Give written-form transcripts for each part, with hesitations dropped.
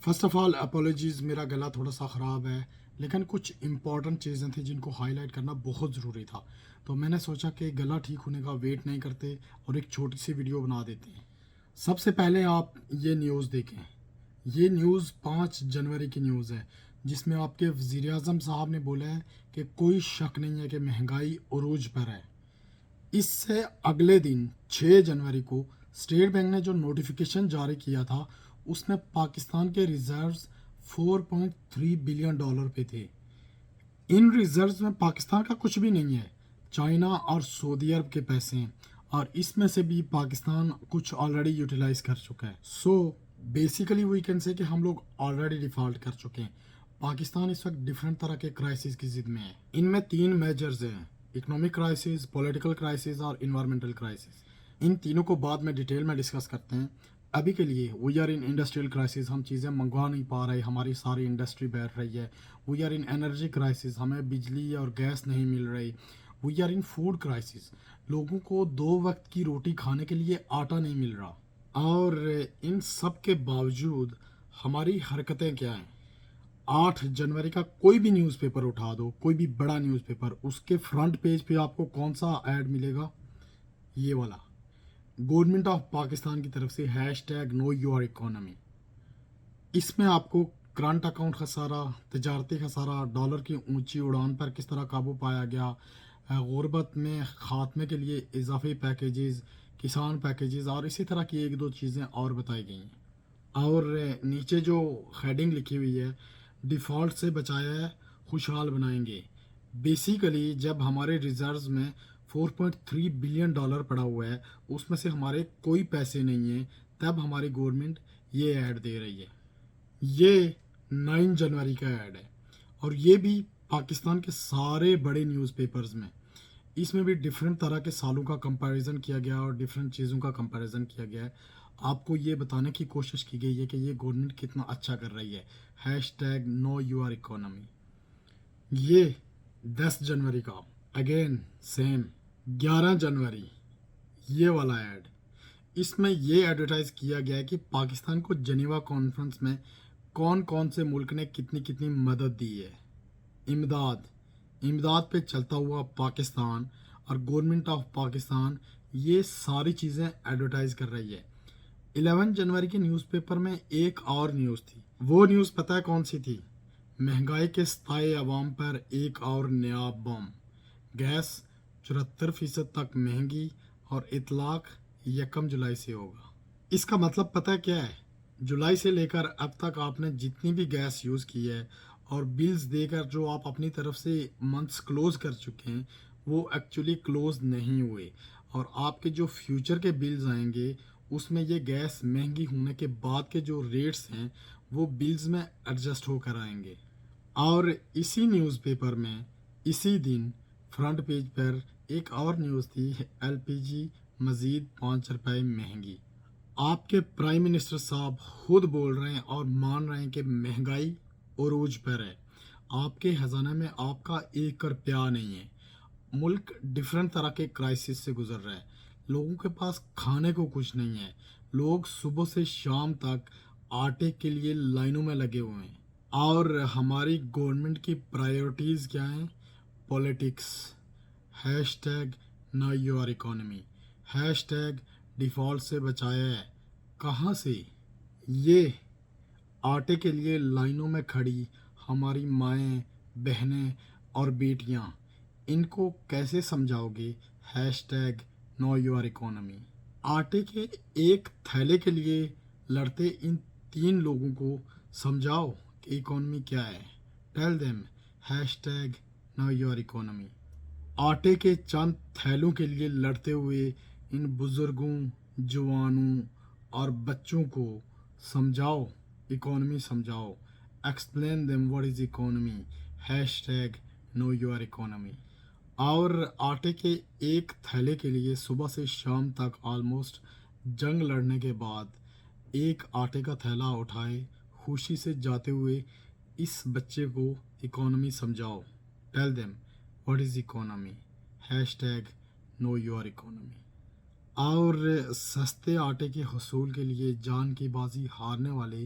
First of all اپولوجیز، میرا گلا تھوڑا سا خراب ہے، لیکن کچھ امپورٹنٹ چیزیں تھیں جن کو ہائی لائٹ کرنا بہت ضروری تھا، تو میں نے سوچا کہ گلا ٹھیک ہونے کا ویٹ نہیں کرتے اور ایک چھوٹی سی ویڈیو بنا دیتے ہیں۔ سب سے پہلے آپ یہ نیوز دیکھیں، یہ نیوز 5 جنوری کی نیوز ہے، جس میں آپ کے وزیر اعظم صاحب نے بولا ہے کہ کوئی شک نہیں ہے کہ مہنگائی عروج پر ہے۔ اس سے اگلے دن 6 جنوری کو اسٹیٹ بینک نے جو نوٹیفیکیشن جاری کیا تھا، اس میں پاکستان کے ریزروز $4.3 بلین پہ تھے۔ ان ریزروز میں پاکستان کا کچھ بھی نہیں ہے، چائنا اور سعودی عرب کے پیسے ہیں، اور اس میں سے بھی پاکستان کچھ آلریڈی یوٹیلائز کر چکا ہے۔ So basically we can say کہ ہم لوگ آلریڈی ڈیفالٹ کر چکے ہیں۔ پاکستان اس وقت ڈفرینٹ طرح کے کرائسس کی ضد میں ہے۔ ان میں 3 میجرز ہیں: اکنامک کرائسس، پولیٹیکل کرائسس اور انوائرمنٹل کرائسس۔ ان تینوں کو بعد میں ڈیٹیل میں ڈسکس کرتے ہیں۔ ابھی کے لیے we are in industrial crisis, ہم چیزیں منگوا نہیں پا رہے، ہماری ساری انڈسٹری بیٹھ رہی ہے۔ We are in energy crisis, ہمیں بجلی اور گیس نہیں مل رہی۔ We are in food crisis, لوگوں کو 2 وقت کی روٹی کھانے کے لیے آٹا نہیں مل رہا۔ اور ان سب کے باوجود ہماری حرکتیں کیا ہیں؟ 8 جنوری کا کوئی بھی نیوز پیپر اٹھا دو، کوئی بھی بڑا نیوز پیپر، اس کے فرنٹ پیج پہ آپ کو کون سا ایڈ ملے گا؟ یہ والا، گورنمنٹ آف پاکستان کی طرف سے #KnowYourEconomy۔ اس میں آپ کو کرنٹ اکاؤنٹ خسارہ، تجارتی خسارہ، ڈالر کی اونچی اڑان پر کس طرح قابو پایا گیا، غربت میں خاتمے کے لیے اضافی پیکیجز، کسان پیکیجز اور اسی طرح کی 1-2 چیزیں اور بتائی گئی ہیں۔ اور نیچے جو ہیڈنگ لکھی ہوئی ہے، ڈیفالٹ سے بچایا ہے، خوشحال بنائیں گے۔ بیسیکلی جب ہمارے ریزروز میں $4.3 بلین پڑا ہوا ہے، اس میں سے ہمارے کوئی پیسے نہیں ہیں، تب ہماری گورنمنٹ یہ ایڈ دے رہی ہے۔ یہ 9 جنوری کا ایڈ ہے، اور یہ بھی پاکستان کے سارے بڑے نیوز پیپرز میں۔ اس میں بھی ڈفرینٹ طرح کے سالوں کا کمپیریزن کیا گیا اور ڈفرینٹ چیزوں کا کمپیریزن کیا گیا ہے۔ آپ کو یہ بتانے کی کوشش کی گئی ہے کہ یہ گورنمنٹ کتنا اچھا کر رہی ہے۔ #KnowYourEconomy۔ یہ 10 جنوری کا اگین سیم۔ 11 جنوری یہ والا ایڈ، اس میں یہ ایڈورٹائز کیا گیا ہے کہ پاکستان کو جنیوا کانفرنس میں کون کون سے ملک نے کتنی کتنی مدد دی ہے۔ امداد پہ چلتا ہوا پاکستان اور گورنمنٹ آف پاکستان یہ ساری چیزیں ایڈورٹائز کر رہی ہے۔ 11 جنوری کے نیوز پیپر میں ایک اور نیوز تھی، وہ نیوز پتہ ہے کون سی تھی؟ مہنگائی کے ستائے عوام پر ایک اور نیا بم، گیس 74% تک مہنگی اور اطلاق 1 جولائی سے ہوگا۔ اس کا مطلب پتہ ہے کیا ہے؟ جولائی سے لے کر اب تک آپ نے جتنی بھی گیس یوز کی ہے اور بلز دے کر جو آپ اپنی طرف سے منتھس کلوز کر چکے ہیں، وہ ایکچولی کلوز نہیں ہوئے، اور آپ کے جو فیوچر کے بلز آئیں گے اس میں یہ گیس مہنگی ہونے کے بعد کے جو ریٹس ہیں وہ بلز میں ایڈجسٹ ہو کر آئیں گے۔ اور اسی نیوز پیپر میں اسی دن فرنٹ پیج پر ایک اور نیوز تھی، LPG مزید ₹5 مہنگی۔ آپ کے پرائم منسٹر صاحب خود بول رہے ہیں اور مان رہے ہیں کہ مہنگائی عروج پر ہے۔ آپ کے خزانہ میں آپ کا 1 روپیہ نہیں ہے۔ ملک ڈفرینٹ طرح کے کرائسس سے گزر رہا ہے، لوگوں کے پاس کھانے کو کچھ نہیں ہے، لوگ صبح سے شام تک آٹے کے لیے لائنوں میں لگے ہوئے ہیں۔ اور ہماری گورنمنٹ کی پرائیورٹیز کیا ہیں؟ پولیٹکس۔ #KnowYourEconomy، #ڈیفالٹ سے بچایا ہے۔ کہاں سے؟ یہ آٹے کے لیے لائنوں میں کھڑی ہماری مائیں، بہنیں اور بیٹیاں، ان کو کیسے سمجھاؤ گے؟ #KnowYourEconomy۔ آٹے کے ایک تھیلے کے لیے لڑتے ان 3 لوگوں کو سمجھاؤ کہ اکانومی کیا ہے۔ Tell them #KnowYourEconomy۔ آٹے کے چند تھیلوں کے لیے لڑتے ہوئے ان بزرگوں، جوانوں اور بچوں کو سمجھاؤ، اکانومی سمجھاؤ۔ Explain them what is economy. #KnowYourEconomy۔ اور آٹے کے ایک تھیلے کے لیے صبح سے شام تک آلموسٹ جنگ لڑنے کے بعد ایک آٹے کا تھیلا اٹھائے خوشی سے جاتے ہوئے اس بچے کو اکانومی سمجھاؤ۔ Tell them what is economy. #KnowYourEconomy۔ اور سستے آٹے کے حصول کے لیے جان کی بازی ہارنے والے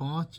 5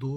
2